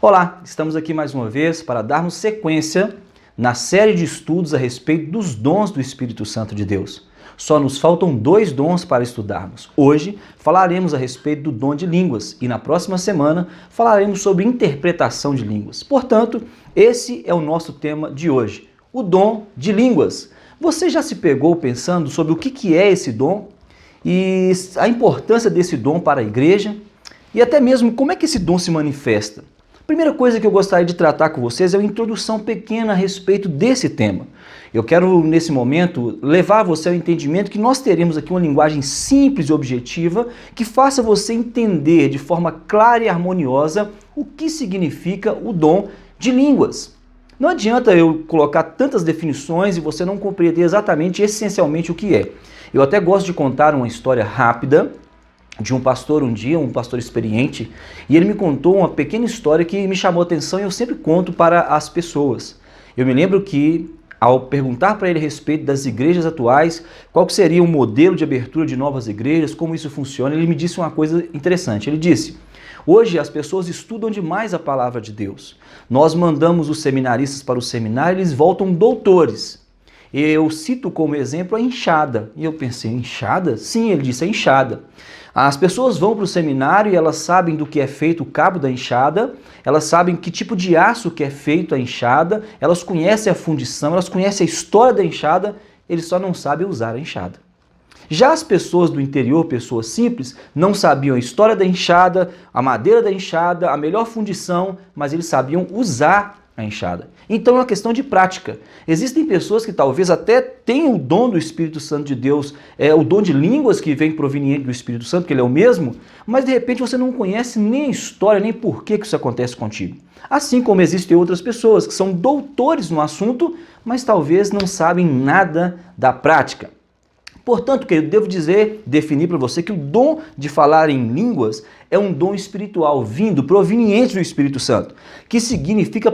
Olá, estamos aqui mais uma vez para darmos sequência na série de estudos a respeito dos dons do Espírito Santo de Deus. Só nos faltam 2 dons para estudarmos. Hoje falaremos a respeito do dom de línguas e na próxima semana falaremos sobre interpretação de línguas. Portanto, esse é o nosso tema de hoje, o dom de línguas. Você já se pegou pensando sobre o que é esse dom e a importância desse dom para a igreja e até mesmo como é que esse dom se manifesta? A primeira coisa que eu gostaria de tratar com vocês é uma introdução pequena a respeito desse tema. Eu quero, nesse momento, levar você ao entendimento que nós teremos aqui uma linguagem simples e objetiva que faça você entender de forma clara e harmoniosa o que significa o dom de línguas. Não adianta eu colocar tantas definições e você não compreender exatamente, essencialmente, o que é. Eu até gosto de contar uma história rápida de um pastor um dia, um pastor experiente, e ele me contou uma pequena história que me chamou a atenção e eu sempre conto para as pessoas. Eu me lembro que, ao perguntar para ele a respeito das igrejas atuais, qual seria o modelo de abertura de novas igrejas, como isso funciona, ele me disse uma coisa interessante. Ele disse: hoje as pessoas estudam demais a palavra de Deus. Nós mandamos os seminaristas para o seminário e eles voltam doutores. Eu cito como exemplo a enxada. E eu pensei, enxada? Sim, ele disse, a enxada. As pessoas vão para o seminário e elas sabem do que é feito o cabo da enxada, elas sabem que tipo de aço que é feito a enxada, elas conhecem a fundição, elas conhecem a história da enxada, eles só não sabem usar a enxada. Já as pessoas do interior, pessoas simples, não sabiam a história da enxada, a madeira da enxada, a melhor fundição, mas eles sabiam usar a enxada. Então é uma questão de prática. Existem pessoas que talvez até tenham o dom do Espírito Santo de Deus, o dom de línguas que vem proveniente do Espírito Santo, que ele é o mesmo, mas de repente você não conhece nem a história, nem por que isso acontece contigo. Assim como existem outras pessoas que são doutores no assunto, mas talvez não sabem nada da prática. Portanto, querido, devo definir para você que o dom de falar em línguas é um dom espiritual proveniente do Espírito Santo, que significa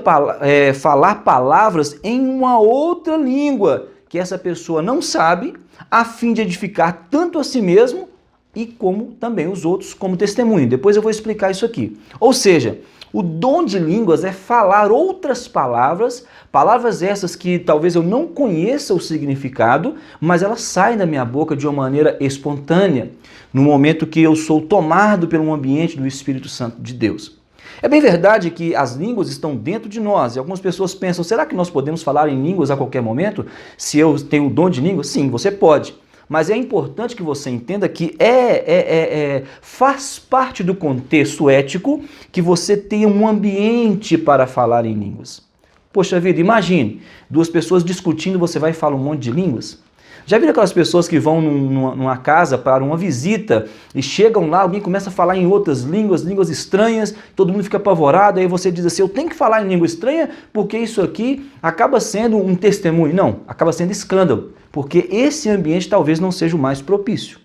falar palavras em uma outra língua que essa pessoa não sabe, a fim de edificar tanto a si mesmo e como também os outros como testemunho. Depois eu vou explicar isso aqui. Ou seja, o dom de línguas é falar outras palavras, palavras essas que talvez eu não conheça o significado, mas elas saem da minha boca de uma maneira espontânea, no momento que eu sou tomado pelo ambiente do Espírito Santo de Deus. É bem verdade que as línguas estão dentro de nós, e algumas pessoas pensam, será que nós podemos falar em línguas a qualquer momento? Se eu tenho o dom de línguas? Sim, você pode. Mas é importante que você entenda que faz parte do contexto ético que você tenha um ambiente para falar em línguas. Poxa vida, imagine, 2 pessoas discutindo, você vai falar um monte de línguas? Já viram aquelas pessoas que vão numa casa para uma visita e chegam lá, alguém começa a falar em outras línguas, línguas estranhas, todo mundo fica apavorado, aí você diz assim, eu tenho que falar em língua estranha porque isso aqui acaba sendo um testemunho. Não, acaba sendo escândalo, porque esse ambiente talvez não seja o mais propício.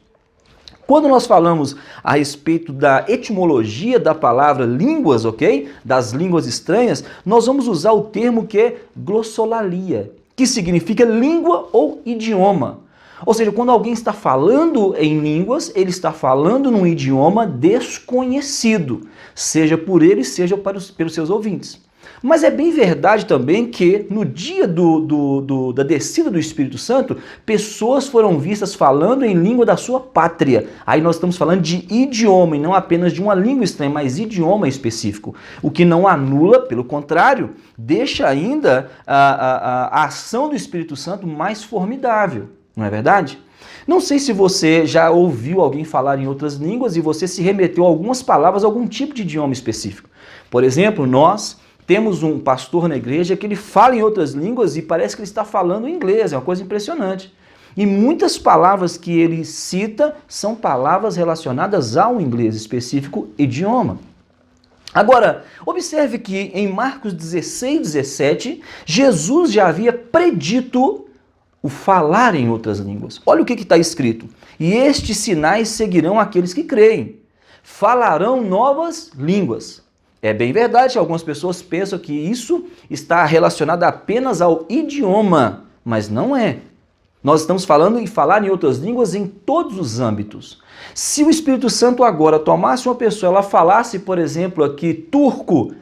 Quando nós falamos a respeito da etimologia da palavra línguas, ok? Das línguas estranhas, nós vamos usar o termo que é glossolalia, que significa língua ou idioma. Ou seja, quando alguém está falando em línguas, ele está falando num idioma desconhecido, seja por ele, seja pelos seus ouvintes. Mas é bem verdade também que no dia da descida do Espírito Santo, pessoas foram vistas falando em língua da sua pátria. Aí nós estamos falando de idioma e não apenas de uma língua estranha, mas idioma específico. O que não anula, pelo contrário, deixa ainda a ação do Espírito Santo mais formidável, não é verdade? Não sei se você já ouviu alguém falar em outras línguas e você se remeteu a algumas palavras, a algum tipo de idioma específico. Por exemplo, nós temos um pastor na igreja que ele fala em outras línguas e parece que ele está falando inglês, é uma coisa impressionante. E muitas palavras que ele cita são palavras relacionadas ao inglês, específico idioma. Agora, observe que em Marcos 16:17, Jesus já havia predito o falar em outras línguas. Olha o que está escrito. E estes sinais seguirão aqueles que creem. Falarão novas línguas. É bem verdade que algumas pessoas pensam que isso está relacionado apenas ao idioma, mas não é. Nós estamos falando em falar em outras línguas em todos os âmbitos. Se o Espírito Santo agora tomasse uma pessoa, ela falasse, por exemplo, aqui turco,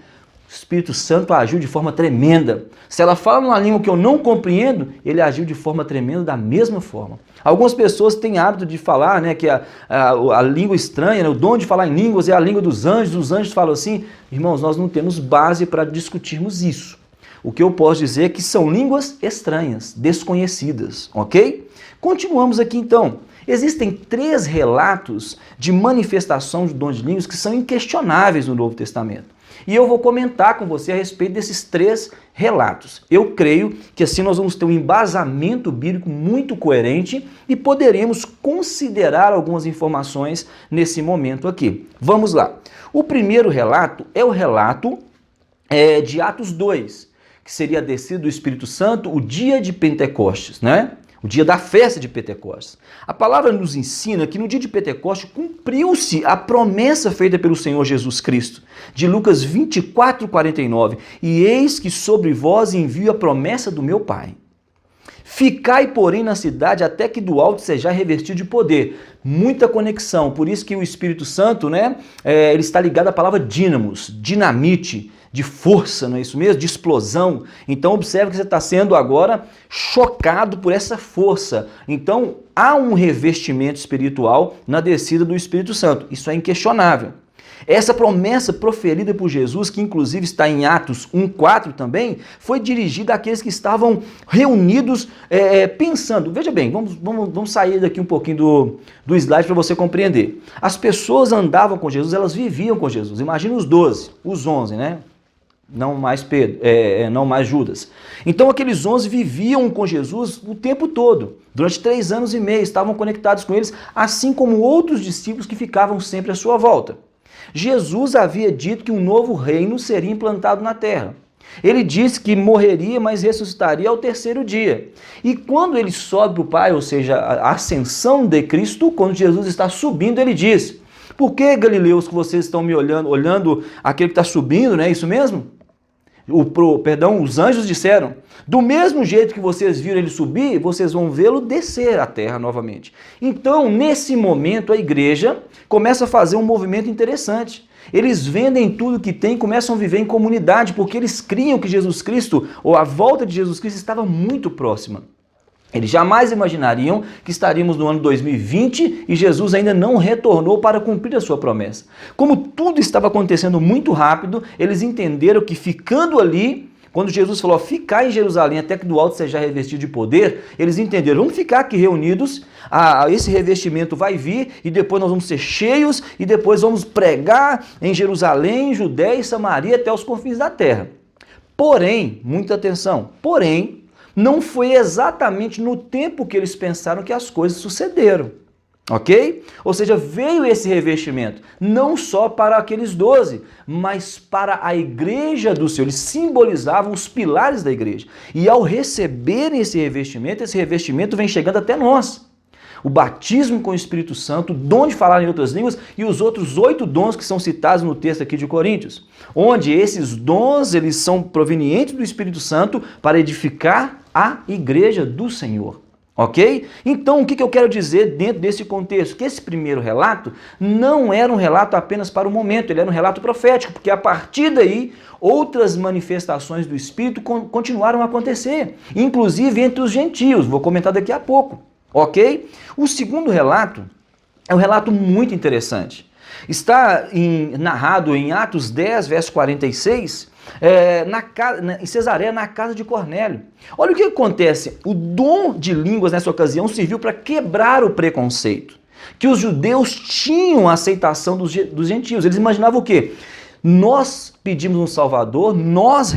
O Espírito Santo agiu de forma tremenda. Se ela fala numa língua que eu não compreendo, ele agiu de forma tremenda da mesma forma. Algumas pessoas têm hábito de falar, né, que a língua estranha, né, o dom de falar em línguas é a língua dos anjos. Os anjos falam assim. Irmãos, nós não temos base para discutirmos isso. O que eu posso dizer é que são línguas estranhas, desconhecidas, ok? Continuamos aqui então. Existem 3 relatos de manifestação de dom de línguas que são inquestionáveis no Novo Testamento. E eu vou comentar com você a respeito desses 3 relatos. Eu creio que assim nós vamos ter um embasamento bíblico muito coerente e poderemos considerar algumas informações nesse momento aqui. Vamos lá. O primeiro relato é o relato de Atos 2, que seria a descida do Espírito Santo, o dia de Pentecostes, né? O dia da festa de Pentecostes. A palavra nos ensina que no dia de Pentecostes cumpriu-se a promessa feita pelo Senhor Jesus Cristo, de Lucas 24:49. E eis que sobre vós envio a promessa do meu Pai. Ficai, porém, na cidade até que do alto seja revestido de poder. Muita conexão, por isso que o Espírito Santo, né, ele está ligado à palavra dínamos, dinamite, de força, não é isso mesmo? De explosão. Então observe que você está sendo agora chocado por essa força. Então há um revestimento espiritual na descida do Espírito Santo. Isso é inquestionável. Essa promessa proferida por Jesus, que inclusive está em Atos 1:4 também, foi dirigida àqueles que estavam reunidos pensando. Veja bem, vamos sair daqui um pouquinho do slide para você compreender. As pessoas andavam com Jesus, elas viviam com Jesus. Imagina os 12, os 11, né? Não mais Pedro, não mais Judas. Então aqueles 11 viviam com Jesus o tempo todo. Durante 3 anos e meio estavam conectados com eles, assim como outros discípulos que ficavam sempre à sua volta. Jesus havia dito que um novo reino seria implantado na terra. Ele disse que morreria, mas ressuscitaria ao 3º dia. E quando ele sobe para o Pai, ou seja, a ascensão de Cristo, quando Jesus está subindo, ele diz: por que, galileus, que vocês estão me olhando aquele que está subindo, não é isso mesmo? Os anjos disseram: do mesmo jeito que vocês viram ele subir, vocês vão vê-lo descer à terra novamente. Então, nesse momento, a igreja começa a fazer um movimento interessante. Eles vendem tudo que tem e começam a viver em comunidade, porque eles criam que Jesus Cristo, ou a volta de Jesus Cristo, estava muito próxima. Eles jamais imaginariam que estaríamos no ano 2020 e Jesus ainda não retornou para cumprir a sua promessa. Como tudo estava acontecendo muito rápido, eles entenderam que ficando ali, quando Jesus falou, ficar em Jerusalém até que do alto seja revestido de poder, eles entenderam, vamos ficar aqui reunidos, esse revestimento vai vir e depois nós vamos ser cheios e depois vamos pregar em Jerusalém, Judéia e Samaria até os confins da terra. Porém, muita atenção, não foi exatamente no tempo que eles pensaram que as coisas sucederam, ok? Ou seja, veio esse revestimento, não só para aqueles 12, mas para a igreja do Senhor. Eles simbolizavam os pilares da igreja. E ao receberem esse revestimento vem chegando até nós. O batismo com o Espírito Santo, o dom de falar em outras línguas e os outros 8 dons que são citados no texto aqui de Coríntios, onde esses dons eles são provenientes do Espírito Santo para edificar a igreja do Senhor, ok? Então o que eu quero dizer dentro desse contexto? Que esse primeiro relato não era um relato apenas para o momento, ele era um relato profético, porque a partir daí outras manifestações do Espírito continuaram a acontecer, inclusive entre os gentios, vou comentar daqui a pouco. Ok? O segundo relato é um relato muito interessante. Está narrado em Atos 10, verso 46, em Cesareia, na casa de Cornélio. Olha o que acontece. O dom de línguas nessa ocasião serviu para quebrar o preconceito, que os judeus tinham a aceitação dos gentios. Eles imaginavam o quê? Nós pedimos um Salvador, nós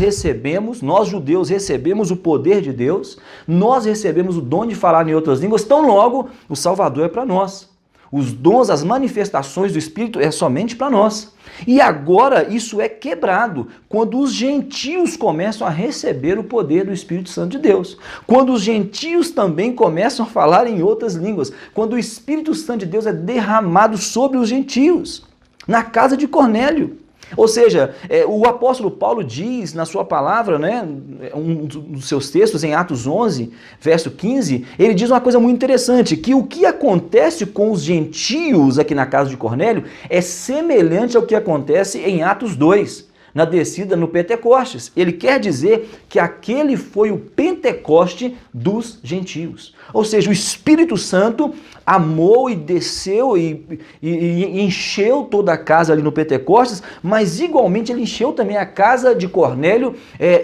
judeus recebemos o poder de Deus, nós recebemos o dom de falar em outras línguas, tão logo o Salvador é para nós. Os dons, as manifestações do Espírito é somente para nós. E agora isso é quebrado quando os gentios começam a receber o poder do Espírito Santo de Deus. Quando os gentios também começam a falar em outras línguas. Quando o Espírito Santo de Deus é derramado sobre os gentios. Na casa de Cornélio. Ou seja, o apóstolo Paulo diz na sua palavra, né, um dos seus textos em Atos 11, verso 15, ele diz uma coisa muito interessante, que o que acontece com os gentios aqui na casa de Cornélio é semelhante ao que acontece em Atos 2. na descida no Pentecostes. Ele quer dizer que aquele foi o Pentecoste dos gentios. Ou seja, o Espírito Santo amou e desceu e encheu toda a casa ali no Pentecostes, mas igualmente ele encheu também a casa de Cornélio,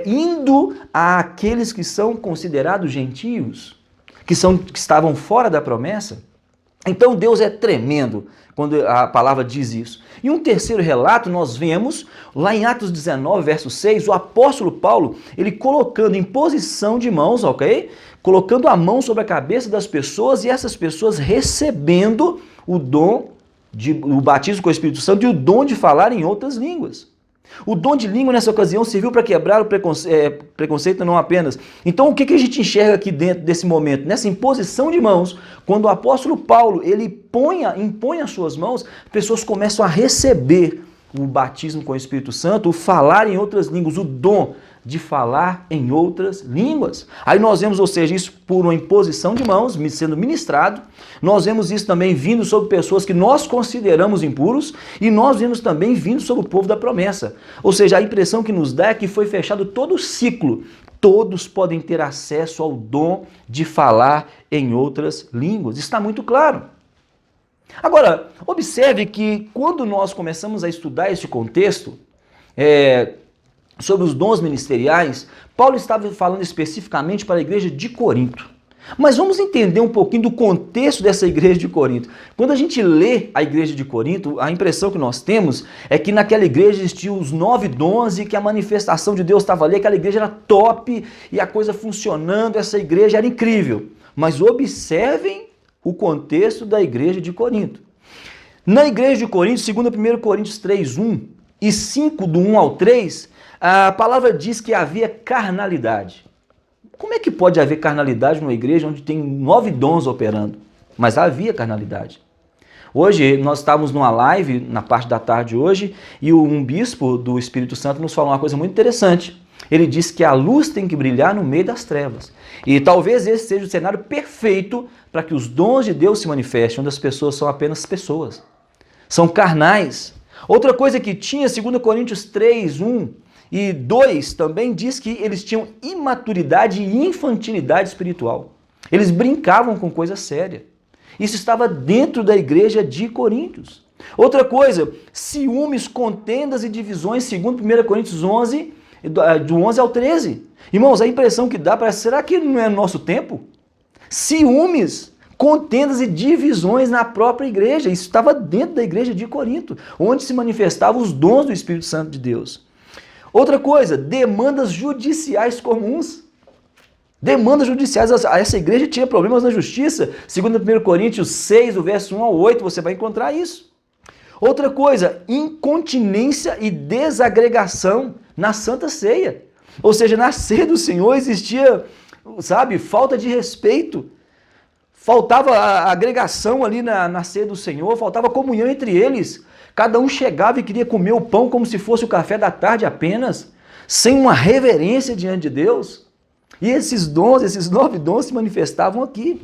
indo àqueles que são considerados gentios, que estavam fora da promessa. Então Deus é tremendo quando a palavra diz isso. E um terceiro relato nós vemos lá em Atos 19, verso 6, o apóstolo Paulo, ele colocando em posição de mãos, ok? Colocando a mão sobre a cabeça das pessoas e essas pessoas recebendo o batismo com o Espírito Santo e o dom de falar em outras línguas. O dom de língua nessa ocasião serviu para quebrar o preconceito não apenas. Então o que a gente enxerga aqui dentro desse momento? Nessa imposição de mãos, quando o apóstolo Paulo ele impõe as suas mãos, pessoas começam a receber o batismo com o Espírito Santo, o falar em outras línguas, o dom de falar em outras línguas. Aí nós vemos, ou seja, isso por uma imposição de mãos, sendo ministrado. Nós vemos isso também vindo sobre pessoas que nós consideramos impuros e nós vemos também vindo sobre o povo da promessa. Ou seja, a impressão que nos dá é que foi fechado todo o ciclo. Todos podem ter acesso ao dom de falar em outras línguas. Está muito claro. Agora, observe que quando nós começamos a estudar este contexto, sobre os dons ministeriais, Paulo estava falando especificamente para a igreja de Corinto. Mas vamos entender um pouquinho do contexto dessa igreja de Corinto. Quando a gente lê a igreja de Corinto, a impressão que nós temos é que naquela igreja existiam os 9 dons e que a manifestação de Deus estava ali, aquela igreja era top e a coisa funcionando, essa igreja era incrível. Mas observem o contexto da igreja de Corinto. Na igreja de Corinto, segundo 1 Coríntios 3:1 e 5, do 1 ao 3, a palavra diz que havia carnalidade. Como é que pode haver carnalidade numa igreja onde tem 9 dons operando? Mas havia carnalidade. Hoje, nós estávamos numa live, na parte da tarde hoje, e um bispo do Espírito Santo nos falou uma coisa muito interessante. Ele disse que a luz tem que brilhar no meio das trevas. E talvez esse seja o cenário perfeito para que os dons de Deus se manifestem, onde as pessoas são apenas pessoas. São carnais. Outra coisa que tinha, 2 Coríntios 3:1 e 2, também diz que eles tinham imaturidade e infantilidade espiritual. Eles brincavam com coisa séria. Isso estava dentro da igreja de Coríntios. Outra coisa, ciúmes, contendas e divisões, segundo 1 Coríntios 11, do 11 ao 13. Irmãos, a impressão que dá, parece, será que não é nosso tempo? Ciúmes, contendas e divisões na própria igreja. Isso estava dentro da igreja de Corinto, onde se manifestavam os dons do Espírito Santo de Deus. Outra coisa, demandas judiciais comuns. Demandas judiciais. Essa igreja tinha problemas na justiça. Segundo 1 Coríntios 6, do verso 1 ao 8, você vai encontrar isso. Outra coisa, incontinência e desagregação na Santa Ceia. Ou seja, na ceia do Senhor existia, falta de respeito. Faltava a agregação ali na ceia do Senhor, faltava comunhão entre eles. Cada um chegava e queria comer o pão como se fosse o café da tarde apenas, sem uma reverência diante de Deus. E esses 9 dons se manifestavam aqui.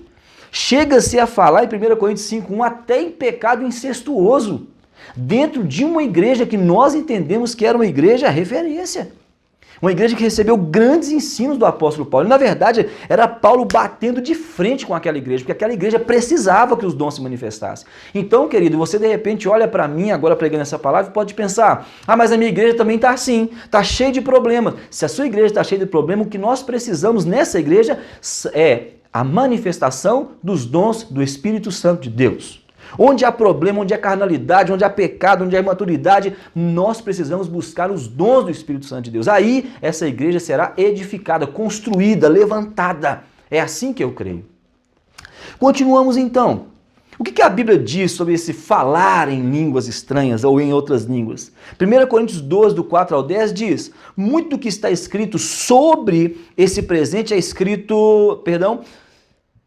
Chega-se a falar em 1 Coríntios 5:1 até em pecado incestuoso, dentro de uma igreja que nós entendemos que era uma igreja referência. Uma igreja que recebeu grandes ensinos do apóstolo Paulo. E, na verdade, era Paulo batendo de frente com aquela igreja, porque aquela igreja precisava que os dons se manifestassem. Então, querido, você de repente olha para mim, agora pregando essa palavra, e pode pensar, mas a minha igreja também está assim, está cheia de problemas. Se a sua igreja está cheia de problemas, o que nós precisamos nessa igreja é a manifestação dos dons do Espírito Santo de Deus. Onde há problema, onde há carnalidade, onde há pecado, onde há imaturidade, nós precisamos buscar os dons do Espírito Santo de Deus. Aí essa igreja será edificada, construída, levantada. É assim que eu creio. Continuamos então. O que a Bíblia diz sobre esse falar em línguas estranhas ou em outras línguas? 1 Coríntios 12, do 4 ao 10 diz, muito do que está escrito sobre esse presente é escrito,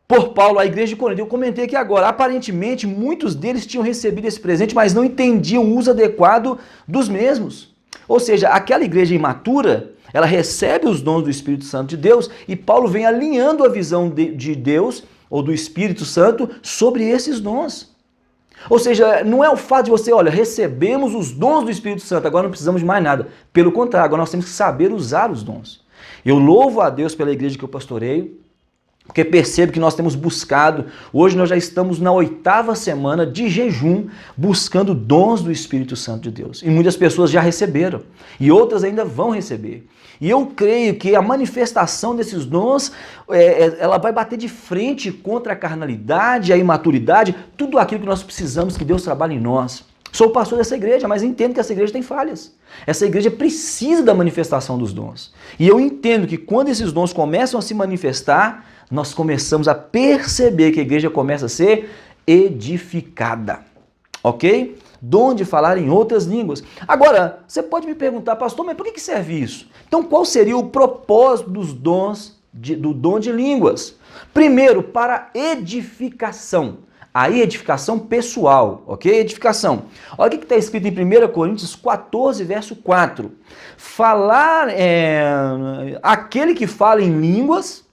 por Paulo, à igreja de Corinto. Eu comentei aqui agora, aparentemente muitos deles tinham recebido esse presente, mas não entendiam o uso adequado dos mesmos. Ou seja, aquela igreja imatura, ela recebe os dons do Espírito Santo de Deus e Paulo vem alinhando a visão de Deus ou do Espírito Santo sobre esses dons. Ou seja, não é o fato de você, olha, recebemos os dons do Espírito Santo, agora não precisamos de mais nada. Pelo contrário, agora nós temos que saber usar os dons. Eu louvo a Deus pela igreja que eu pastoreio, porque percebo que nós temos buscado, hoje nós já estamos na 8ª semana de jejum, buscando dons do Espírito Santo de Deus. E muitas pessoas já receberam, e outras ainda vão receber. E eu creio que a manifestação desses dons, ela vai bater de frente contra a carnalidade, a imaturidade, tudo aquilo que nós precisamos que Deus trabalhe em nós. Sou pastor dessa igreja, mas entendo que essa igreja tem falhas. Essa igreja precisa da manifestação dos dons. E eu entendo que quando esses dons começam a se manifestar, nós começamos a perceber que a igreja começa a ser edificada. Ok? Dom de falar em outras línguas. Agora, você pode me perguntar, pastor, mas por que serve isso? Então, qual seria o propósito dos dons, do dom de línguas? Primeiro, para edificação. Aí, edificação pessoal, ok? Edificação. Olha o que está escrito em 1 Coríntios 14, verso 4. Aquele que fala em línguas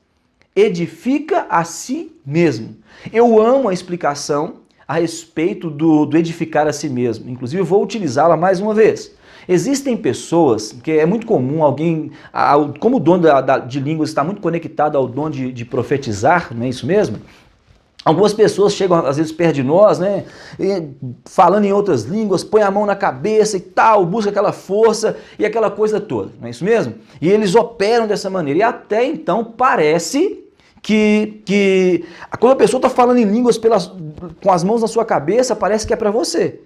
edifica a si mesmo. Eu amo a explicação a respeito do edificar a si mesmo. Inclusive, eu vou utilizá-la mais uma vez. Existem pessoas, que é muito comum alguém, como o dom de línguas está muito conectado ao dom de profetizar, não é isso mesmo? Algumas pessoas chegam, às vezes, perto de nós, né, falando em outras línguas, põe a mão na cabeça e tal, busca aquela força e aquela coisa toda, não é isso mesmo? E eles operam dessa maneira. E até então parece que quando a pessoa está falando em línguas com as mãos na sua cabeça, parece que é para você.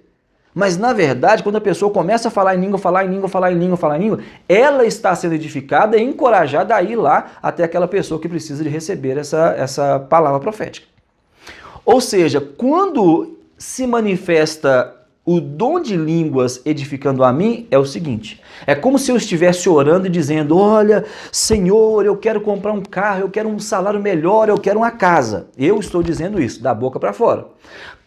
Mas, na verdade, quando a pessoa começa a falar em língua, ela está sendo edificada e encorajada a ir lá até aquela pessoa que precisa de receber essa palavra profética. Ou seja, quando se manifesta o dom de línguas edificando a mim, é o seguinte, é como se eu estivesse orando e dizendo, olha, Senhor, eu quero comprar um carro, eu quero um salário melhor, eu quero uma casa. Eu estou dizendo isso, da boca para fora.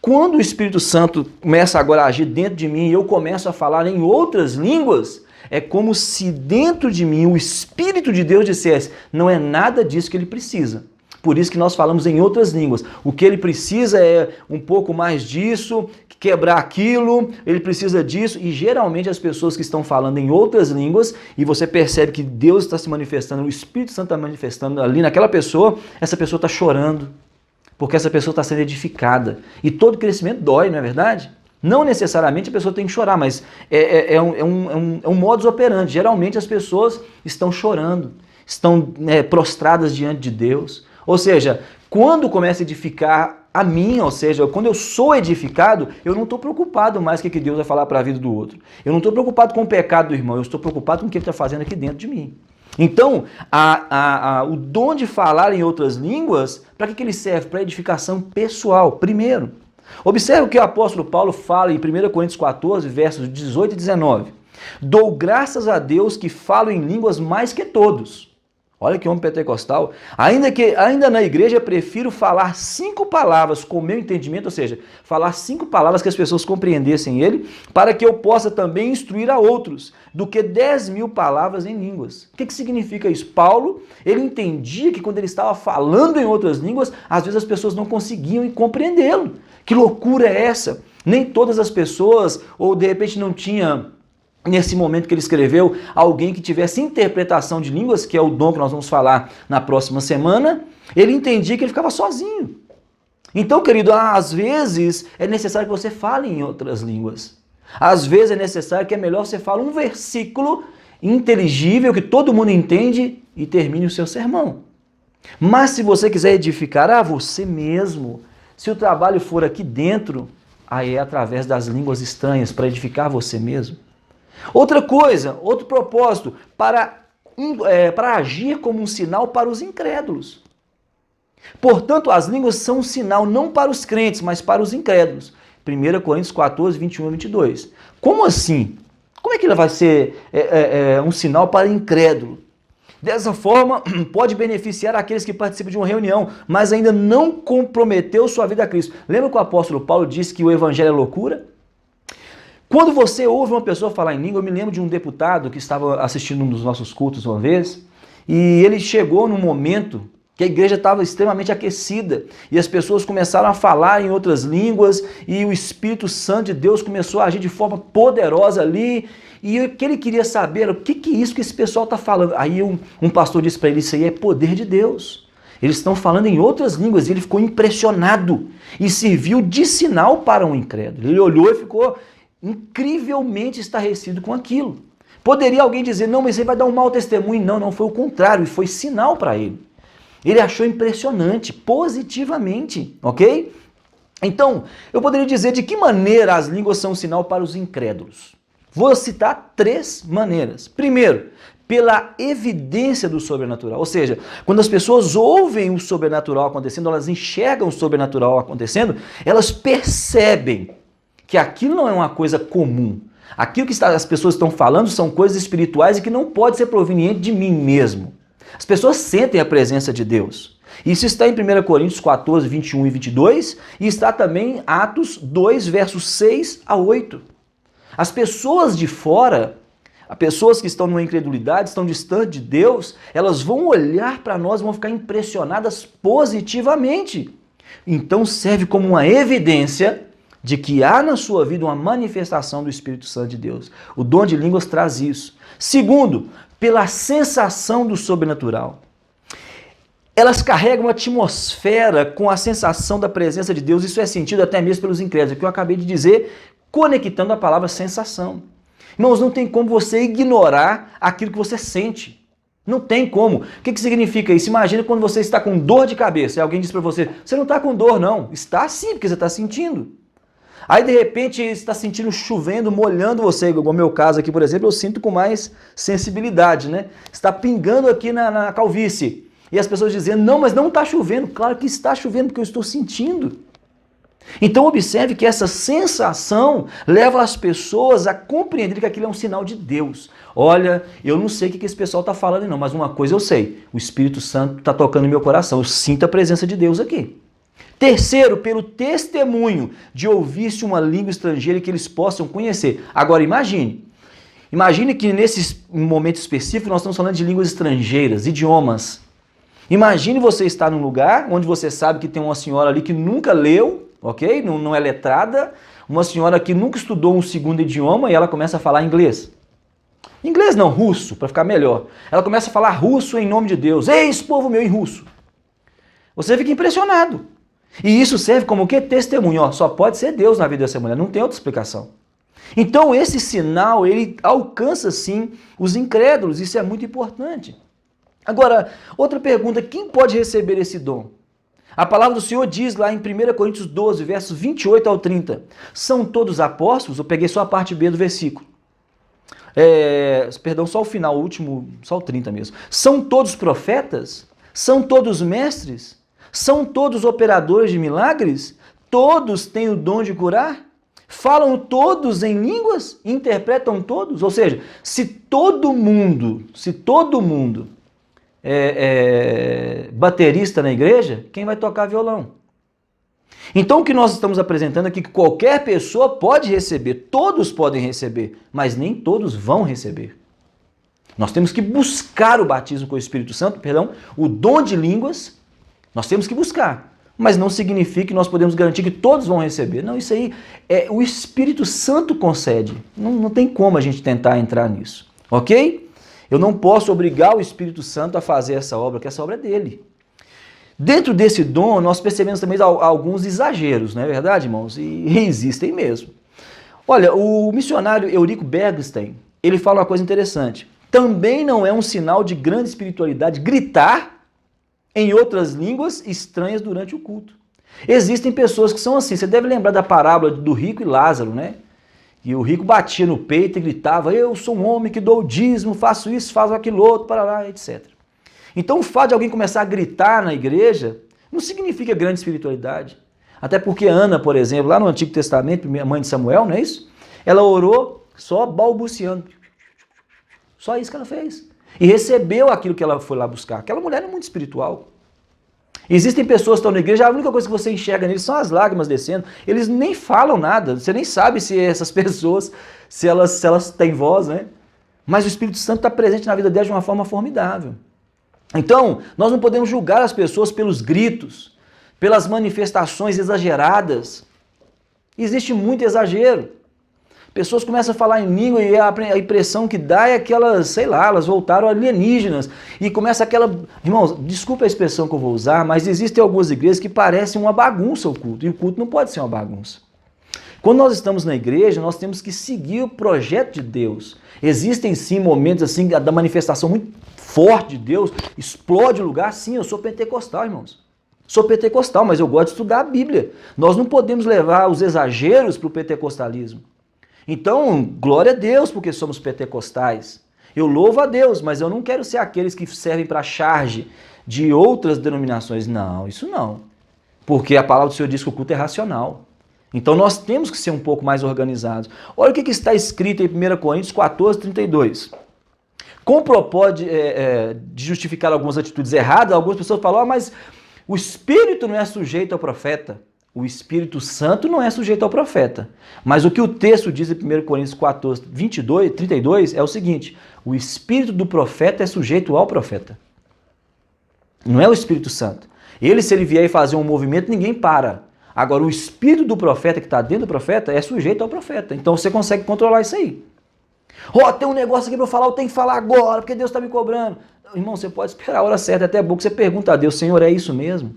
Quando o Espírito Santo começa agora a agir dentro de mim e eu começo a falar em outras línguas, é como se dentro de mim o Espírito de Deus dissesse, não é nada disso que ele precisa. Por isso que nós falamos em outras línguas. O que ele precisa é um pouco mais disso, quebrar aquilo, ele precisa disso. E geralmente as pessoas que estão falando em outras línguas, e você percebe que Deus está se manifestando, o Espírito Santo está manifestando ali naquela pessoa, essa pessoa está chorando, porque essa pessoa está sendo edificada. E todo crescimento dói, não é verdade? Não necessariamente a pessoa tem que chorar, mas é um modus operandi. Geralmente as pessoas estão chorando, estão prostradas diante de Deus. Ou seja, quando começa a edificar a mim, ou seja, quando eu sou edificado, eu não estou preocupado mais com o que Deus vai falar para a vida do outro. Eu não estou preocupado com o pecado do irmão, eu estou preocupado com o que ele está fazendo aqui dentro de mim. Então, o dom de falar em outras línguas, para que ele serve? Para edificação pessoal, primeiro. Observe o que o apóstolo Paulo fala em 1 Coríntios 14, versos 18 e 19. Dou graças a Deus que falo em línguas mais que todos. Olha que homem pentecostal. Ainda na igreja prefiro falar 5 palavras com o meu entendimento, ou seja, falar 5 palavras que as pessoas compreendessem ele, para que eu possa também instruir a outros, do que 10.000 palavras em línguas. O que significa isso? Paulo, ele entendia que quando ele estava falando em outras línguas, às vezes as pessoas não conseguiam compreendê-lo. Que loucura é essa? Nem todas as pessoas, ou de repente não tinha... Nesse momento que ele escreveu, alguém que tivesse interpretação de línguas, que é o dom que nós vamos falar na próxima semana, ele entendia que ele ficava sozinho. Então, querido, às vezes é necessário que você fale em outras línguas. Às vezes é necessário que é melhor você fale um versículo inteligível, que todo mundo entende, e termine o seu sermão. Mas se você quiser edificar a você mesmo, se o trabalho for aqui dentro, aí é através das línguas estranhas, para edificar você mesmo. Outra coisa, outro propósito, para agir como um sinal para os incrédulos. Portanto, as línguas são um sinal não para os crentes, mas para os incrédulos. 1 Coríntios 14, 21 a 22. Como assim? Como é que ela vai ser um sinal para incrédulo? Dessa forma, pode beneficiar aqueles que participam de uma reunião, mas ainda não comprometeu sua vida a Cristo. Lembra que o apóstolo Paulo disse que o evangelho é loucura? Quando você ouve uma pessoa falar em língua, eu me lembro de um deputado que estava assistindo um dos nossos cultos uma vez, e ele chegou num momento que a igreja estava extremamente aquecida e as pessoas começaram a falar em outras línguas e o Espírito Santo de Deus começou a agir de forma poderosa ali. E o que ele queria saber, o que é isso que esse pessoal está falando? Aí um pastor disse para ele, isso aí é poder de Deus. Eles estão falando em outras línguas e ele ficou impressionado e serviu de sinal para um incrédulo. Ele olhou e ficou incrivelmente estarrecido com aquilo. Poderia alguém dizer, não, mas você vai dar um mau testemunho. Não, não, foi o contrário, foi sinal para ele. Ele achou impressionante, positivamente, ok? Então, eu poderia dizer de que maneira as línguas são um sinal para os incrédulos. Vou citar 3 maneiras. Primeiro, pela evidência do sobrenatural. Ou seja, quando as pessoas ouvem o sobrenatural acontecendo, elas enxergam o sobrenatural acontecendo, elas percebem que aquilo não é uma coisa comum. Aquilo que as pessoas estão falando são coisas espirituais e que não pode ser proveniente de mim mesmo. As pessoas sentem a presença de Deus. Isso está em 1 Coríntios 14, 21 e 22 e está também em Atos 2, versos 6 a 8. As pessoas de fora, as pessoas que estão numa incredulidade, estão distantes de Deus, elas vão olhar para nós e vão ficar impressionadas positivamente. Então serve como uma evidência de que há na sua vida uma manifestação do Espírito Santo de Deus. O dom de línguas traz isso. Segundo, pela sensação do sobrenatural. Elas carregam uma atmosfera com a sensação da presença de Deus. Isso é sentido até mesmo pelos incrédulos, que eu acabei de dizer, conectando a palavra sensação. Irmãos, não tem como você ignorar aquilo que você sente. Não tem como. O que significa isso? Imagina quando você está com dor de cabeça e alguém diz para você, você não está com dor não. Está sim, porque você está sentindo. Aí de repente você está sentindo chovendo, molhando você, igual o meu caso aqui, por exemplo, eu sinto com mais sensibilidade, né? Está pingando aqui na calvície. E as pessoas dizendo, não, mas não está chovendo. Claro que está chovendo, porque eu estou sentindo. Então observe que essa sensação leva as pessoas a compreender que aquilo é um sinal de Deus. Olha, eu não sei o que esse pessoal está falando não, mas uma coisa eu sei, o Espírito Santo está tocando no meu coração, eu sinto a presença de Deus aqui. Terceiro, pelo testemunho de ouvir-se uma língua estrangeira que eles possam conhecer. Agora imagine que nesse momento específico nós estamos falando de línguas estrangeiras, idiomas. Imagine você estar num lugar onde você sabe que tem uma senhora ali que nunca leu, ok? Não é letrada, uma senhora que nunca estudou um segundo idioma e ela começa a falar inglês. Inglês não, russo, para ficar melhor. Ela começa a falar russo em nome de Deus. Ei, esse povo meu em russo. Você fica impressionado. E isso serve como o quê? Testemunho. Ó, só pode ser Deus na vida dessa mulher, não tem outra explicação. Então esse sinal, ele alcança sim os incrédulos, isso é muito importante. Agora, outra pergunta, quem pode receber esse dom? A palavra do Senhor diz lá em 1 Coríntios 12, versos 28 ao 30. São todos apóstolos? Eu peguei só a parte B do versículo. Perdão, só o final, o último, só o 30 mesmo. São todos profetas? São todos mestres? São todos operadores de milagres? Todos têm o dom de curar? Falam todos em línguas? Interpretam todos? Ou seja, se todo mundo baterista na igreja, quem vai tocar violão? Então o que nós estamos apresentando aqui é que qualquer pessoa pode receber, todos podem receber, mas nem todos vão receber. Nós temos que buscar o batismo com o Espírito Santo, o dom de línguas, nós temos que buscar, mas não significa que nós podemos garantir que todos vão receber. Não, isso aí o Espírito Santo concede, não tem como a gente tentar entrar nisso, ok? Eu não posso obrigar o Espírito Santo a fazer essa obra, porque essa obra é dele. Dentro desse dom, nós percebemos também alguns exageros, não é verdade, irmãos? E existem mesmo. Olha, o missionário Eurico Bergstein, ele fala uma coisa interessante. Também não é um sinal de grande espiritualidade gritar em outras línguas estranhas durante o culto. Existem pessoas que são assim. Você deve lembrar da parábola do rico e Lázaro, né? E o rico batia no peito e gritava, eu sou um homem que dou o dízimo, faço isso, faço aquilo outro, parará, etc. Então o fato de alguém começar a gritar na igreja não significa grande espiritualidade. Até porque Ana, por exemplo, lá no Antigo Testamento, mãe de Samuel, não é isso? Ela orou só balbuciando. Só isso que ela fez. E recebeu aquilo que ela foi lá buscar. Aquela mulher é muito espiritual. Existem pessoas que estão na igreja, a única coisa que você enxerga neles são as lágrimas descendo. Eles nem falam nada, você nem sabe se essas pessoas, se elas têm voz, né? Mas o Espírito Santo está presente na vida delas de uma forma formidável. Então, nós não podemos julgar as pessoas pelos gritos, pelas manifestações exageradas. Existe muito exagero. Pessoas começam a falar em língua e a impressão que dá é que elas, sei lá, elas voltaram alienígenas. E começa aquela... Irmãos, desculpa a expressão que eu vou usar, mas existem algumas igrejas que parecem uma bagunça o culto. E o culto não pode ser uma bagunça. Quando nós estamos na igreja, nós temos que seguir o projeto de Deus. Existem sim momentos assim da manifestação muito forte de Deus, explode o lugar. Sim, eu sou pentecostal, irmãos. Sou pentecostal, mas eu gosto de estudar a Bíblia. Nós não podemos levar os exageros para o pentecostalismo. Então, glória a Deus porque somos pentecostais. Eu louvo a Deus, mas eu não quero ser aqueles que servem para charge de outras denominações. Não, isso não. Porque a palavra do Senhor diz que o culto é racional. Então nós temos que ser um pouco mais organizados. Olha o que está escrito em 1 Coríntios 14, 32. Com o propósito de justificar algumas atitudes erradas, algumas pessoas falam, mas o Espírito não é sujeito ao profeta. O Espírito Santo não é sujeito ao profeta. Mas o que o texto diz em 1 Coríntios 14, 32 é o seguinte, o Espírito do profeta é sujeito ao profeta. Não é o Espírito Santo. Ele, se ele vier e fazer um movimento, ninguém para. Agora, o espírito do profeta que está dentro do profeta é sujeito ao profeta. Então, você consegue controlar isso aí. Tem um negócio aqui para eu falar, eu tenho que falar agora, porque Deus está me cobrando. Irmão, você pode esperar a hora certa, até bom que você pergunta a Deus, Senhor, é isso mesmo?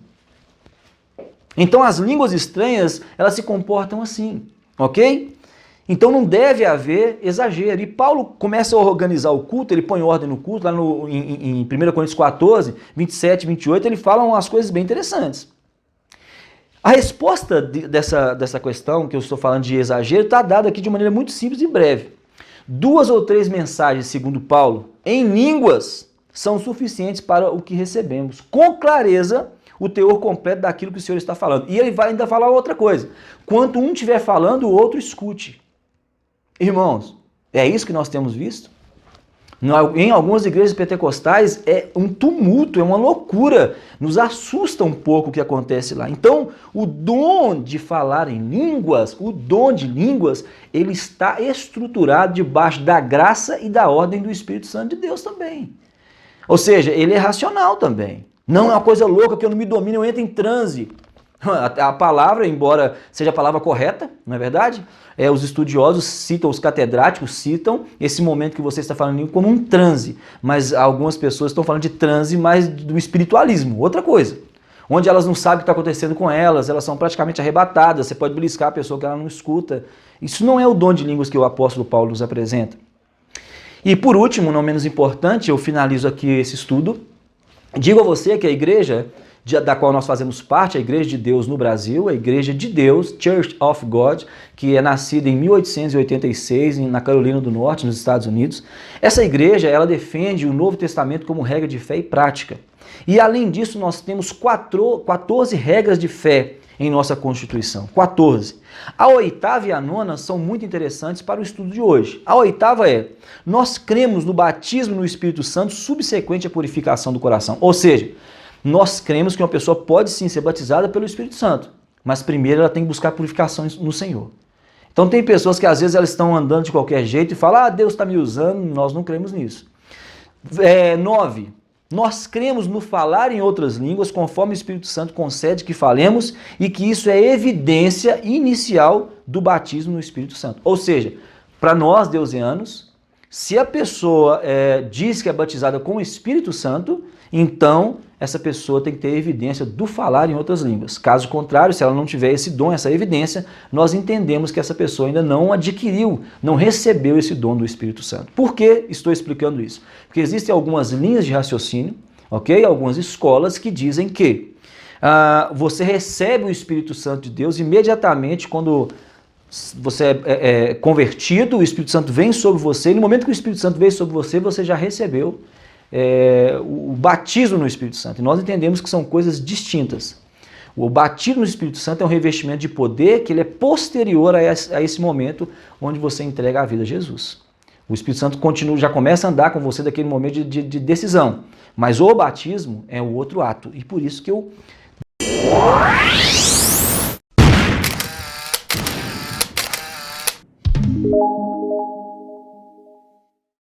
Então, as línguas estranhas, elas se comportam assim, ok? Então, não deve haver exagero. E Paulo começa a organizar o culto, ele põe ordem no culto, lá em 1 Coríntios 14, 27 e 28, ele fala umas coisas bem interessantes. A resposta dessa questão que eu estou falando de exagero está dada aqui de maneira muito simples e breve. 2 ou 3 mensagens, segundo Paulo, em línguas, são suficientes para o que recebemos. Com clareza, o teor completo daquilo que o Senhor está falando. E ele vai ainda falar outra coisa. Quanto um estiver falando, o outro escute. Irmãos, é isso que nós temos visto? Em algumas igrejas pentecostais é um tumulto, é uma loucura. Nos assusta um pouco o que acontece lá. Então, o dom de falar em línguas, o dom de línguas, ele está estruturado debaixo da graça e da ordem do Espírito Santo de Deus também. Ou seja, ele é racional também. Não é uma coisa louca que eu não me domino, eu entro em transe. A palavra, embora seja a palavra correta, não é verdade? Os estudiosos citam, os catedráticos citam esse momento que você está falando como um transe. Mas algumas pessoas estão falando de transe, mas do espiritualismo, outra coisa. Onde elas não sabem o que está acontecendo com elas, elas são praticamente arrebatadas, você pode beliscar a pessoa que ela não escuta. Isso não é o dom de línguas que o apóstolo Paulo nos apresenta. E por último, não menos importante, eu finalizo aqui esse estudo. Digo a você que a igreja da qual nós fazemos parte, a Igreja de Deus no Brasil, a Igreja de Deus, Church of God, que é nascida em 1886 na Carolina do Norte, nos Estados Unidos. Essa igreja, ela defende o Novo Testamento como regra de fé e prática. E além disso, nós temos 14 regras de fé em nossa Constituição. 14. A 8ª e a 9ª são muito interessantes para o estudo de hoje. A 8ª é, nós cremos no batismo no Espírito Santo subsequente à purificação do coração. Ou seja, nós cremos que uma pessoa pode sim ser batizada pelo Espírito Santo, mas primeiro ela tem que buscar purificação no Senhor. Então tem pessoas que às vezes elas estão andando de qualquer jeito e falam, Deus está me usando, nós não cremos nisso. 9. Nós cremos no falar em outras línguas, conforme o Espírito Santo concede que falemos, e que isso é evidência inicial do batismo no Espírito Santo. Ou seja, para nós, deusianos, se a pessoa diz que é batizada com o Espírito Santo, então essa pessoa tem que ter evidência do falar em outras línguas. Caso contrário, se ela não tiver esse dom, essa evidência, nós entendemos que essa pessoa ainda não adquiriu, não recebeu esse dom do Espírito Santo. Por que estou explicando isso? Porque existem algumas linhas de raciocínio, ok? Algumas escolas que dizem que você recebe o Espírito Santo de Deus imediatamente quando você é convertido, o Espírito Santo vem sobre você, e no momento que o Espírito Santo veio sobre você, você já recebeu o batismo no Espírito Santo. E nós entendemos que são coisas distintas. O batismo no Espírito Santo é um revestimento de poder que ele é posterior a esse momento onde você entrega a vida a Jesus. O Espírito Santo já começa a andar com você daquele momento de decisão. Mas o batismo é o outro ato. E por isso que eu